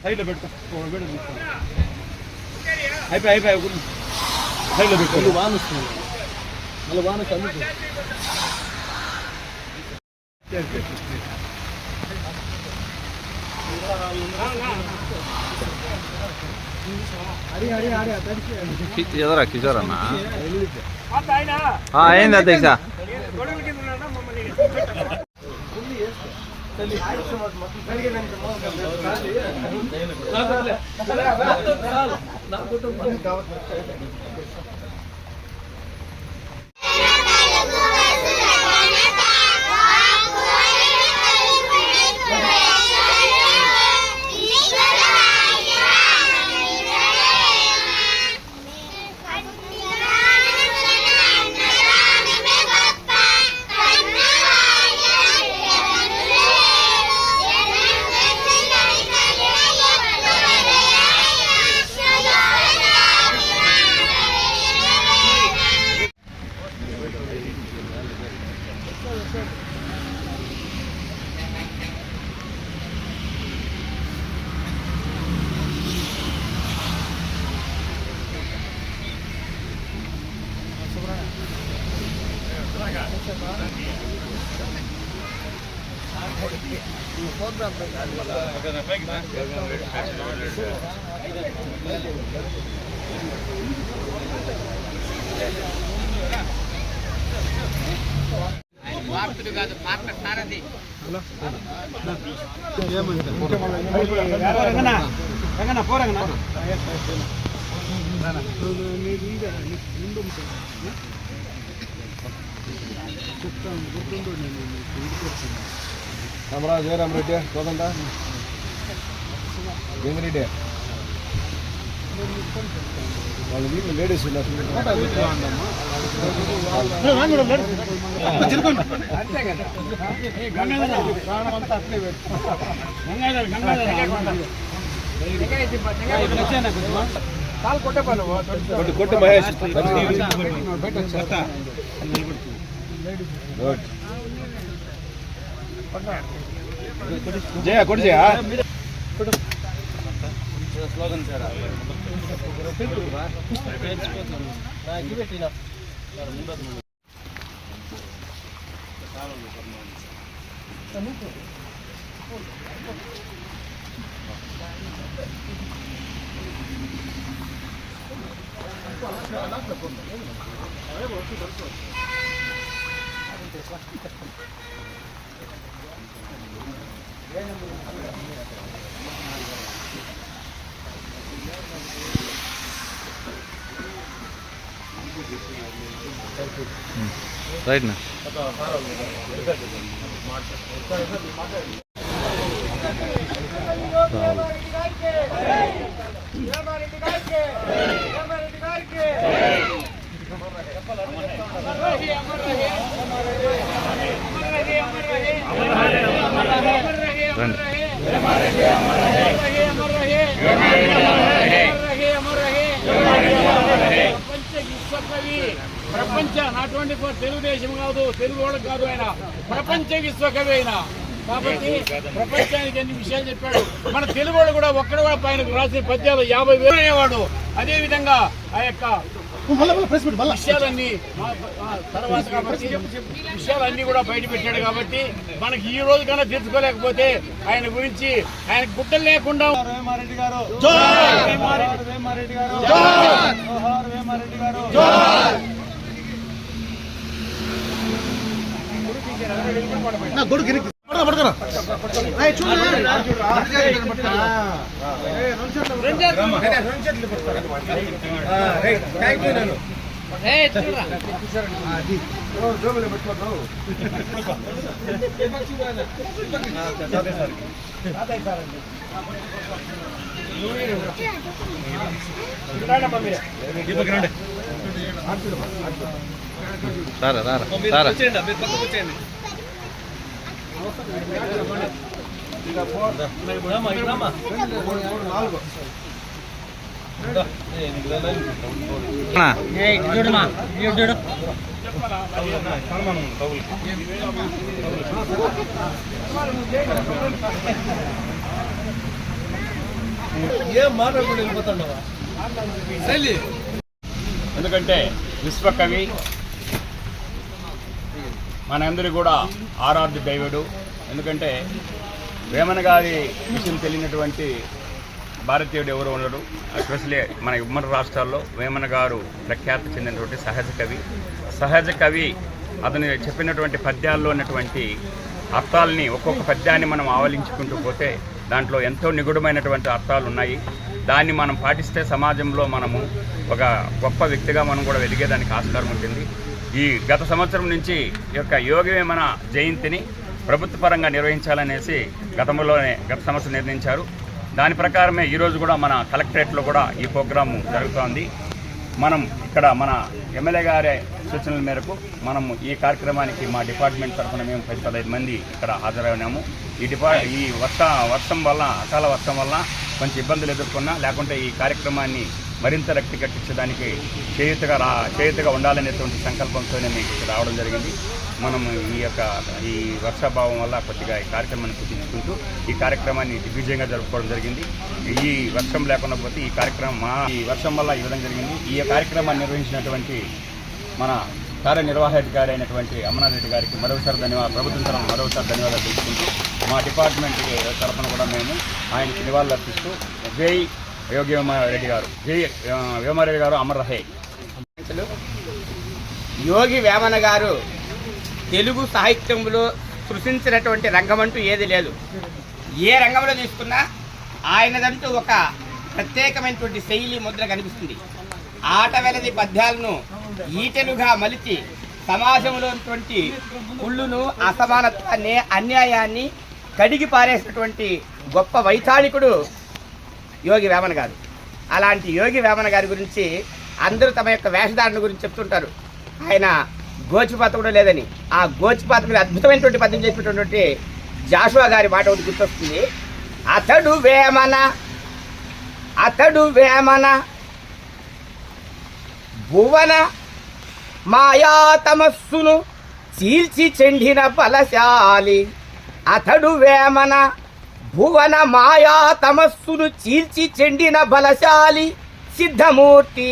సైడ్లో పెట్టుకో అయిపోయి సైడ్లో పెట్టుకో వాన వస్తుంది మళ్ళీ వాన కమ్మి ఎదరా కిషోర్ అన్న అయింది అధ్యక్ష రామరాజు జయరామరెడ్డి కోదండ గంగిరెడ్డి వాళ్ళు వీళ్ళు లేడీస్ కొట్టు మహేష్ జయ కొట్టు జయ స్లోగన్ సార్ రైట్ నా ప్రపంచ నాట్ ఓన్లీ ఫర్ తెలుగుదేశం కాదు, తెలుగు వాళ్ళకి కాదు, ఆయన ప్రపంచ విశ్వకవి అయినా కాబట్టి ప్రపంచానికి ఎన్ని విషయాలు చెప్పాడు. మన తెలుగు వాళ్ళు కూడా ఒక్కడు కూడా పైన రాసిన పద్యాలు 50,000 అనేవాడు. అదేవిధంగా ఆ యొక్క విషయాలన్నీ తర్వాత కాబట్టి విషయాలన్నీ కూడా బయట పెట్టాడు. కాబట్టి మనకి ఈ రోజు కన్నా తెలుసుకోలేకపోతే ఆయన గురించి ఆయన గుట్టలు లేకుండా వేమారెడ్డి గారు రారా రారా రారా ఏం మాట్లాడకుండా వెళ్ళిపోతున్నావా? ఎందుకంటే విశ్వకవి మనందరి కూడా ఆరాధ్య దైవుడు. ఎందుకంటే వేమన గారి విషయం తెలియనటువంటి భారతీయుడు ఎవరు ఉండడు. ఎస్పెషలీ మన ఉమ్మడి రాష్ట్రాల్లో వేమన గారు ప్రఖ్యాతి చెందినటువంటి సహజ కవి. అతను చెప్పినటువంటి పద్యాల్లో ఉన్నటువంటి అర్థాలని ఒక్కొక్క పద్యాన్ని మనం ఆవలించుకుంటూ పోతే దాంట్లో ఎంతో నిగూఢమైనటువంటి అర్థాలు ఉన్నాయి. దాన్ని మనం పాటిస్తే సమాజంలో మనము ఒక గొప్ప వ్యక్తిగా మనం కూడా వెలిగేదానికి ఆస్కారం ఉంటుంది. ఈ గత సంవత్సరం నుంచి ఈ యొక్క యోగి వేమన జయంతిని ప్రభుత్వ పరంగా నిర్వహించాలనేసి గత సంవత్సరం నిర్ణయించారు. దాని ప్రకారమే ఈరోజు కూడా మన కలెక్టరేట్లో కూడా ఈ ప్రోగ్రాము జరుగుతోంది. మనం ఇక్కడ మన ఎమ్మెల్యే గారి సూచనల మేరకు మనము ఈ కార్యక్రమానికి మా డిపార్ట్మెంట్ తరఫున మేము 10-15 మంది ఇక్కడ హాజరైనాము. ఈ వర్షం వల్ల అకాల వర్షం వల్ల కొంచెం ఇబ్బందులు ఎదుర్కొన్నా, లేకుంటే ఈ కార్యక్రమాన్ని మరింత రక్తి కట్టించడానికి చేయుతగా ఉండాలనేటువంటి సంకల్పంతోనే మీకు రావడం జరిగింది. మనం ఈ వర్షాభావం వల్ల కొద్దిగా ఈ కార్యక్రమాన్ని గుర్తించుకుంటూ ఈ కార్యక్రమాన్ని దిగ్విజయంగా జరుపుకోవడం జరిగింది. ఈ వర్షం లేకుండా పోతే ఈ వర్షం వల్ల ఈ విధంగా జరిగింది. ఈ కార్యక్రమాన్ని నిర్వహించినటువంటి మన కార్యనిర్వాహాధికారి అయినటువంటి అమర్నాథ్ రెడ్డి గారికి మరోసారి ప్రభుత్వం తరఫున మరోసారి ధన్యవాదాలు తెలుసుకుంటూ మా డిపార్ట్మెంట్ తరఫున కూడా మేము ఆయనకి నివాళులు అర్పిస్తూ జై యోగి వేమారెడ్డి గారు, జై వేమారెడ్డి గారు అమర్ రహే. యోగి వేమన గారు తెలుగు సాహిత్యంలో సృష్టించినటువంటి రంగం అంటూ ఏది లేదు. ఏ రంగంలో తీసుకున్నా ఆయనదంటూ ఒక ప్రత్యేకమైనటువంటి శైలి ముద్ర కనిపిస్తుంది. ఆట వెలది పద్యాలను ఈటెలుగా మలిచి సమాజంలోటువంటి కుళ్ళును, అసమానత్వాన్ని, అన్యాయాన్ని కడిగి పారేసినటువంటి గొప్ప వైతాళికుడు యోగి వేమన గారు. అలాంటి యోగి వేమన గారి గురించి అందరూ తమ యొక్క వేషధారణ గురించి చెప్తుంటారు. ఆయన గోచిపాత కూడా లేదని. ఆ గోచిపాత మీద అద్భుతమైనటువంటి పద్యం చెప్పినటువంటి జాషువా గారి మాట ఒకటి గుర్తొస్తుంది. అతడు వేమన భువన మాయా తమస్సును చీల్చి చెండిన బలశాలి. అతడు వేమన భువన మాయా తమస్సును చీల్చి చెండిన బలశాలి సిద్ధమూర్తి.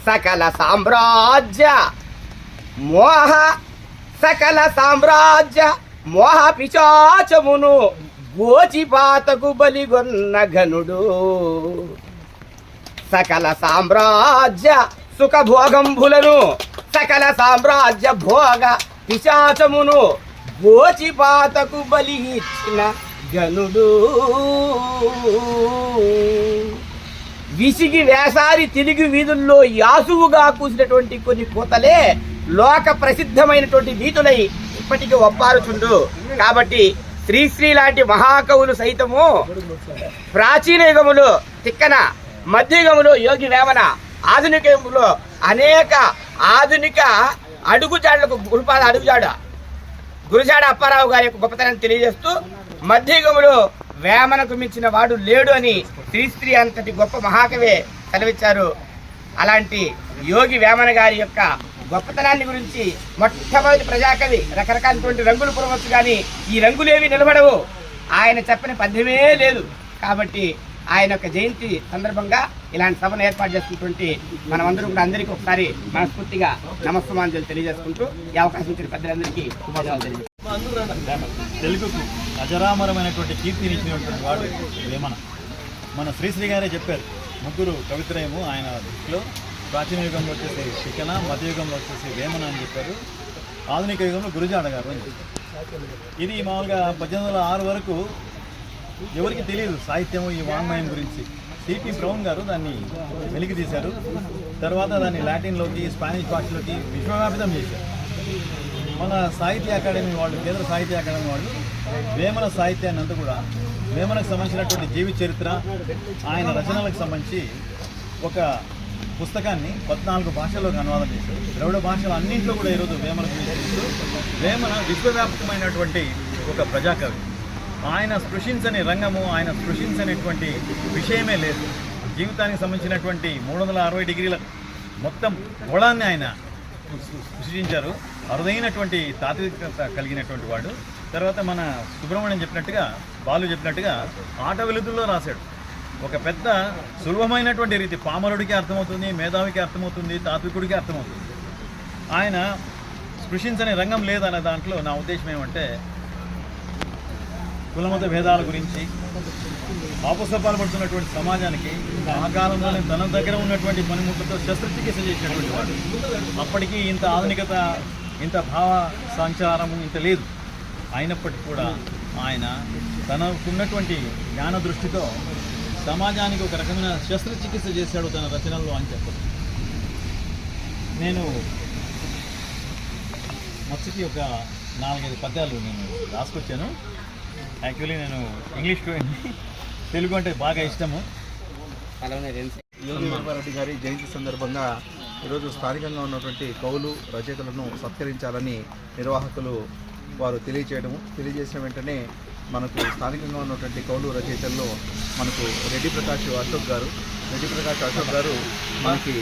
సకల సామ్రాజ్య మోహ పిశాచమును గోచిపాతకు బలిగొన్న ఘనుడు. సకల సామ్రాజ్య సుఖభోగంబులను సకల సామ్రాజ్య భోగ పిశాచమును గోచిపాతకు బలి ఇచ్చిన గనుడు. విసిగి వేసారి తిరిగి వీధుల్లో యాసువుగా కూసినటువంటి కొన్ని కూతలే లోక ప్రసిద్ధమైనటువంటి నీతులై ఇప్పటికీ ఒప్పారుచుండు. కాబట్టి శ్రీశ్రీ లాంటి మహాకవులు సైతము ప్రాచీన యుగములో తిక్కన, మధ్యయుగములో యోగి వేమన, ఆధునిక యుగంలో అనేక ఆధునిక అడుగుజాడలకు గురుజాడ అప్పారావు గారి యొక్క గొప్పతనాన్ని తెలియజేస్తూ మధ్యయుగములో వేమనకు మించిన వాడు లేడు అని శ్రీశ్రీ అంతటి గొప్ప మహాకవే సెలవిచ్చారు. అలాంటి యోగి వేమన గారి యొక్క గొప్పతనాన్ని గురించి మొట్టమొదటి ప్రజాకవి. రకరకాలటువంటి రంగులు పురవచ్చు, కానీ ఈ రంగులేవి నిలబడవు. ఆయన చెప్పిన పద్యమే లేదు. కాబట్టి ఆయన యొక్క జయంతి సందర్భంగా ఇలాంటి సభను ఏర్పాటు చేసుకున్నటువంటి మనమందరూ కూడా అందరికీ ఒకసారి మనస్ఫూర్తిగా నమస్కారాలు తెలియజేసుకుంటూ ఈ అవకాశం ఇచ్చిన పెద్దలందరికీ ధన్యవాదాలు తెలియజేస్తాను. తెలుగుకు అజరామరమైనటువంటి కీర్తినిచ్చినటువంటి వాడు వేమన. మన శ్రీశ్రీ గారే చెప్పారు, ముగ్గురు కవిత్రయము ఆయన దృష్టిలో. ప్రాచీన యుగంలో వచ్చేసి తిక్కన, మధ్యయుగంలో వచ్చేసి వేమన అని చెప్పారు, ఆధునిక యుగంలో గురుజాడ గారు అని చెప్పారు. ఇది మామూలుగా 1806 వరకు ఎవరికి తెలియదు సాహిత్యము, ఈ వాంగ్మయం గురించి. సిపి బ్రౌన్ గారు దాన్ని వెలికి తీశారు. తర్వాత దాన్ని లాటిన్లోకి, స్పానిష్ భాషలోకి విశ్వవ్యాపితం చేశారు. మన సాహిత్య అకాడమీ వాళ్ళు, కేంద్ర సాహిత్య అకాడమీ వాళ్ళు వేమన సాహిత్యాన్ని అంతా కూడా, వేమనకు సంబంధించినటువంటి జీవిత చరిత్ర, ఆయన రచనలకు సంబంధించి ఒక పుస్తకాన్ని 14 భాషల్లోకి అనువాదం చేశారు. ద్రవిడ భాషలు అన్నింటిలో కూడా ఈరోజు వేమనకు వేమన విశ్వవ్యాపకమైనటువంటి ఒక ప్రజాకవి. ఆయన స్పృశించని రంగము, ఆయన స్పృశించనేటువంటి విషయమే లేదు. జీవితానికి సంబంధించినటువంటి 360 డిగ్రీల మొత్తం గోళాన్ని ఆయన సృష్టించారు. అరుదైనటువంటి తాత్వికత కలిగినటువంటి వాడు. తర్వాత మన సుబ్రహ్మణ్యం చెప్పినట్టుగా, బాలు చెప్పినట్టుగా ఆట వెలుతుల్లో రాశాడు. ఒక పెద్ద సులభమైనటువంటి రీతి, పామరుడికి అర్థమవుతుంది, మేధావికి అర్థమవుతుంది, తాత్వికుడికి అర్థమవుతుంది. ఆయన స్పృశించని రంగం లేదనే దాంట్లో నా ఉద్దేశం ఏమంటే, కులమత భేదాల గురించి ఆపసపాలు పడుతున్నటువంటి సమాజానికి ఆ కాలంలోనే తన దగ్గర ఉన్నటువంటి పనిముట్లతో శస్త్రచికిత్స చేసినటువంటి వాడు. అప్పటికీ ఇంత ఆధునికత, ఇంత భావ సంచారము ఇంత లేదు. అయినప్పటికీ కూడా ఆయన తనకున్నటువంటి జ్ఞాన దృష్టితో సమాజానికి ఒక రకమైన శస్త్రచికిత్స చేశాడు తన రచనల్లో అని చెప్పదు. నేను మత్స్యకి ఒక 4-5 పద్యాలు నేను రాసుకొచ్చాను. యాక్చువల్లీ నేను ఇంగ్లీష్ స్టూడెంట్, తెలుగు అంటే బాగా ఇష్టము. యోగి వేమరెడ్డి గారి జయంతి సందర్భంగా ఈరోజు స్థానికంగా ఉన్నటువంటి కవులు రచయితలను సత్కరించాలని నిర్వాహకులు వారు తెలియజేసిన వెంటనే మనకు స్థానికంగా ఉన్నటువంటి కవులు రచయితల్లో మనకు రెడ్డి ప్రకాష్ అశోక్ గారు మనకి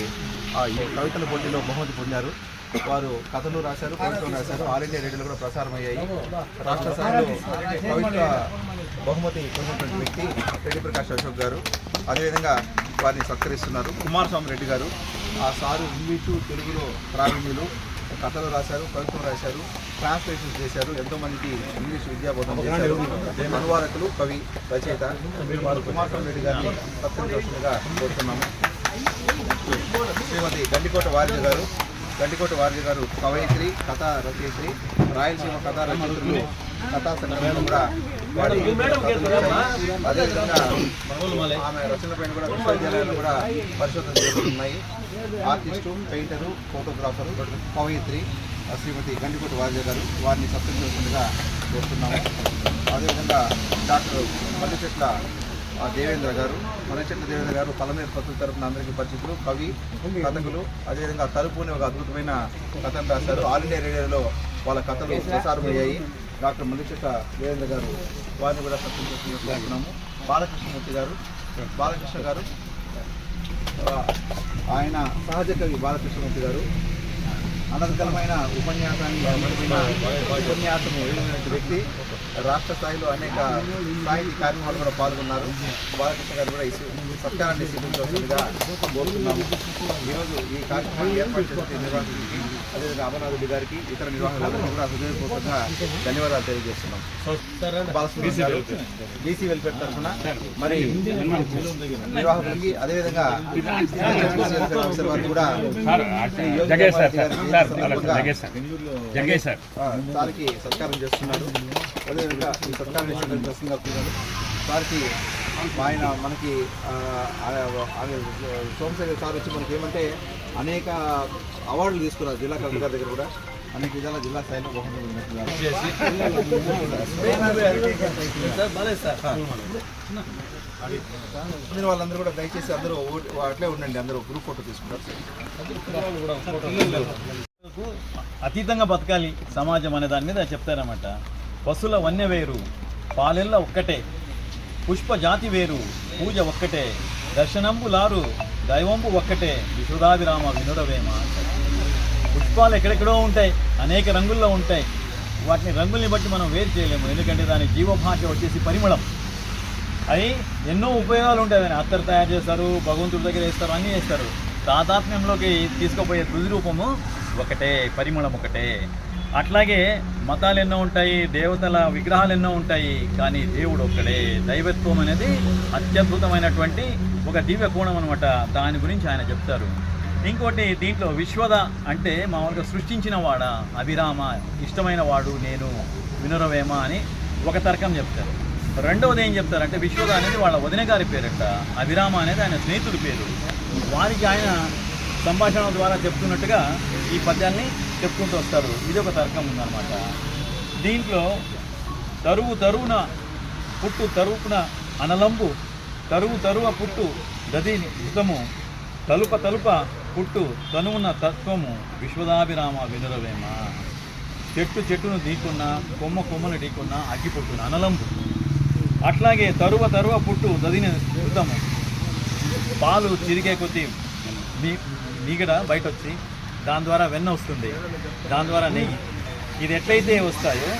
ఈ కవితల పోటీలో బహుమతి పొందారు. వారు కథలు రాశారు, కవితలు రాశారు. ఆల్ ఇండియా రేడియోలో కూడా ప్రసారం అయ్యాయి. రాష్ట్ర స్థాయిలో కవిత బహుమతి పొందినటువంటి వ్యక్తి రెడ్డి ప్రకాష్ అశోక్ గారు. అదేవిధంగా వారిని సత్కరిస్తున్నారు కుమారస్వామి రెడ్డి గారు. ఆ సారు ఇంగ్లీషు, తెలుగులో ప్రావీణ్యులు, కథలు రాశారు, కవితలు రాశారు, ట్రాన్స్లేషన్స్ చేశారు, ఎంతోమందికి ఇంగ్లీష్ విద్యాబోధన చేశారు. అనువాదకులు, కవి, రచయిత. వారు కుమారస్వామి రెడ్డి గారిని సత్కరించాల్సిందిగా కోరుతున్నాము. శ్రీమతి గండికోట వారిజ గారు కవయిత్రి, కథా రచయిత్రి, రాయలసీమ కథా రచయిత్రులు, కథా సంఘంలో కూడా వారి అదేవిధంగా ఆమె రచనలపైన కూడా విశ్వవిద్యాలయాలు కూడా పరిశోధన చేస్తున్నాయి. ఆర్టిస్టు, పెయింటరు, ఫోటోగ్రాఫరు, కవయిత్రి శ్రీమతి గండికోట వారిజ గారు, వారిని సత్కరించాల్సిందిగా కోరుతున్నాము. అదేవిధంగా డాక్టర్ మల్లిచెట్ల దేవేంద్ర గారు పలమేరు పత్రుల తరపున అందరికీ పరిచితులు, కవి, కథకులు. అదేవిధంగా తలుపు అని ఒక అద్భుతమైన కథను రాశారు. ఆల్ ఇండియా రేడియోలో వాళ్ళ కథలు ప్రసారమయ్యాయి. డాక్టర్ మల్లిచెట్ల దేవేంద్ర గారు, వారిని కూడా సత్కరించుకుంటున్నాము. బాలకృష్ణ గారు ఆయన సహజ కవి బాలకృష్ణమూర్తి గారు అనర్గళమైన ఉపన్యాసం వెళ్ళినటువంటి వ్యక్తి. రాష్ట్ర స్థాయిలో అనేక సాహితీ కార్యక్రమాలు కూడా పాల్గొన్నారు. బాలకృష్ణ గారు కూడా ఈ సత్కారాన్ని స్వీకరించాల్సిందిగా కోరుతున్నాము. ఈరోజు ఈ కార్యక్రమాన్ని ఏర్పాటు చేసిన నిర్వాహకులకి, అదేవిధంగా అమర్నాథ్ రెడ్డి గారికి, ఇతర నిర్వాహకులందరికీ కూడా హృదయపూర్వకంగా ధన్యవాదాలు తెలియజేస్తున్నాం. బాలసుబ్రహ్మణ్యం గారు బీసీ వెల్ఫేర్ తరఫున మరి నిర్వాహకులకి, అదేవిధంగా వారికి కూడా సార్కి సత్కారం చేస్తున్నారు. అదేవిధంగా ఈ సత్కారాన్ని స్వీకరించాల్సిందిగా కోరారు. సార్కి ఆయన మనకి సోమశేఖర్ సార్ వచ్చి మనకి ఏమంటే అనేక అవార్డులు తీసుకున్నారు. జిల్లా కలెక్టర్ గారి దగ్గర కూడా అనేక విధాల జిల్లా స్థాయిలో వాళ్ళందరూ కూడా దయచేసి అందరూ అట్లే ఉండండి. అందరూ గ్రూప్ ఫోటో తీసుకుంటారు. అతీతంగా బతకాలి సమాజం అనే దాని మీద చెప్తారన్నమాట. పశుల వన్య వేరు, పాలెల్ల ఒక్కటే, పుష్ప జాతి వేరు, పూజ ఒక్కటే, దర్శనంబులారు, దైవంబు ఒక్కటే, విశుధాభిరామ వినురవేమ. పుష్పాలు ఎక్కడెక్కడో ఉంటాయి, అనేక రంగుల్లో ఉంటాయి. వాటిని రంగుల్ని బట్టి మనం వేరు చేయలేము. ఎందుకంటే దాని జీవభాష వచ్చేసి పరిమళం. అవి ఎన్నో ఉపయోగాలు ఉంటాయి. అత్తరు తయారు చేస్తారు, భగవంతుడి దగ్గర వేస్తారు, అన్నీ వేస్తారు. తాదాత్మ్యంలోకి తీసుకుపోయే తుది రూపము ఒకటే, పరిమళం ఒకటే. అట్లాగే మతాలు ఎన్నో ఉంటాయి, దేవతల విగ్రహాలు ఎన్నో ఉంటాయి, కానీ దేవుడు ఒక్కడే. దైవత్వం అనేది అత్యద్భుతమైనటువంటి ఒక దివ్య కోణం అనమాట. దాని గురించి ఆయన చెప్తారు. ఇంకోటి దీంట్లో విశ్వద అంటే మామూలుగా సృష్టించిన వాడా, అభిరామ ఇష్టమైన వాడు నేను, వినురవేమ అని ఒక తర్కం చెప్తారు. రెండవది ఏం చెప్తారంటే విశ్వద అనేది వాళ్ళ వదిన గారి పేరట, అభిరామ అనేది ఆయన స్నేహితుడి పేరు. వారికి ఆయన సంభాషణ ద్వారా చెప్తున్నట్టుగా ఈ పద్యాన్ని చెప్పుకుంటూ వస్తారు. ఇది ఒక తర్కం ఉందన్నమాట. దీంట్లో తరువున పుట్టు తరుపున అనలంబు, తరువ పుట్టు దది యుతము, తలుప పుట్టు తనువున తత్వము, విశ్వదాభిరామ వినురవేమ. చెట్టును ఢీకున్నా, కొమ్మను ఢీకున్నా అగ్గి పుట్టున అనలంబు. అట్లాగే తరువ పుట్టు దదిని యుతము, పాలు చిరిగే కొద్దీ మీగడ బయట వచ్చి దాని ద్వారా వెన్న వస్తుంది, దాని ద్వారా నెయ్యి. ఇది ఎట్లయితే వస్తాయో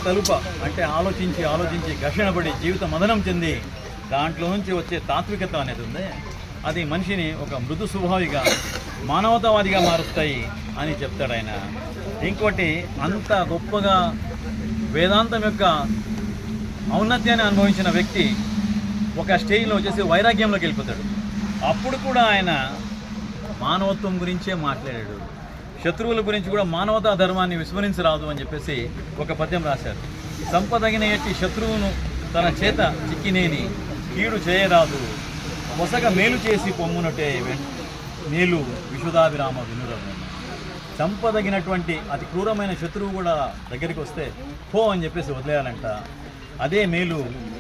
తలుప అంటే ఆలోచించి ఆలోచించి ఘర్షణ పడి జీవిత మదనం చెంది దాంట్లో నుంచి వచ్చే తాత్వికత అనేది ఉంది, అది మనిషిని ఒక మృదు స్వభావిగా మానవతావాదిగా మారుస్తాయి అని చెప్తాడు ఆయన. ఇంకోటి, అంత గొప్పగా వేదాంతం యొక్క ఔన్నత్యాన్ని అనుభవించిన వ్యక్తి ఒక స్టేజ్లో వచ్చేసి వైరాగ్యంలోకి వెళ్ళిపోతాడు. అప్పుడు కూడా ఆయన మానవత్వం గురించే మాట్లాడాడు. శత్రువుల గురించి కూడా మానవతా ధర్మాన్ని విస్మరించరాదు అని చెప్పేసి ఒక పద్యం రాశారు. సంపదగిన ఎట్టి శత్రువును తన చేత చిక్కినేని కీడు చేయరాదు, మొసగ మేలు చేసి పొమ్మునటే మేలు విశుధాభిరామ వినురము. సంపదగినటువంటి అతి క్రూరమైన శత్రువు కూడా దగ్గరికి వస్తే పో అని చెప్పేసి వదిలేయాలంట. అదే మేలు,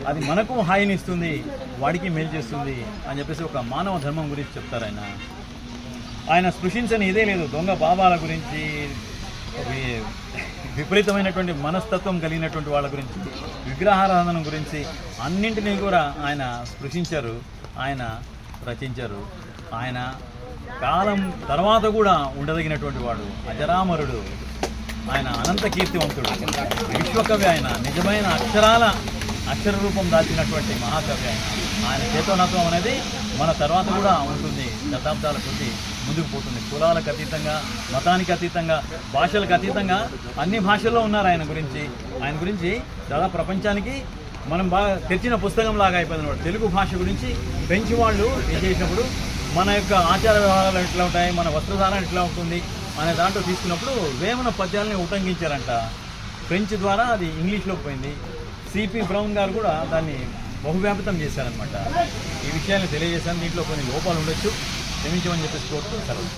అది మనకు హాయినిస్తుంది, వాడికి మేలు చేస్తుంది అని చెప్పేసి ఒక మానవ ధర్మం గురించి చెప్తారు ఆయన. ఆయన స్పృశించని ఇదే లేదు. దొంగ బాబాల గురించి, విపరీతమైనటువంటి మనస్తత్వం కలిగినటువంటి వాళ్ళ గురించి, విగ్రహారాధన గురించి అన్నింటినీ కూడా ఆయన స్పృశించారు, ఆయన రచించారు. ఆయన కాలం తర్వాత కూడా ఉండదగినటువంటి వాడు, అజరామరుడు, ఆయన అనంత కీర్తివంతుడు, విశ్వకవి. ఆయన నిజమైన అక్షర రూపం దాల్చినటువంటి మహాకవి. ఆయన చేతనత్వం అనేది మన తర్వాత కూడా ఉంటుంది, శతాబ్దాల కొద్దీ ముందుకు పోతుంది. కులాలకు అతీతంగా, మతానికి అతీతంగా, భాషలకు అతీతంగా అన్ని భాషల్లో ఉన్నారు ఆయన గురించి దాదాపు ప్రపంచానికి మనం బాగా తెచ్చిన పుస్తకం లాగా అయిపోయింది. తెలుగు భాష గురించి ఫ్రెంచ్ వాళ్ళు ఏం చేసినప్పుడు మన యొక్క ఆచార వ్యవహారాలు ఎట్లా ఉంటాయి, మన వస్త్రధారణ ఎట్లా ఉంటుంది అనే దాంట్లో తీసుకున్నప్పుడు వేమన పద్యాలని ఉటంకించారంట. ఫ్రెంచ్ ద్వారా అది ఇంగ్లీష్లోకి పోయింది. సిపి బ్రౌన్ గారు కూడా దాన్ని బహువ్యాపితం చేశారనమాట. ఈ విషయాన్ని తెలియజేశాను. దీంట్లో కొన్ని లోపాలు ఉండొచ్చు, క్షమించమని చెప్పేసి కోరుతూ సెలవు.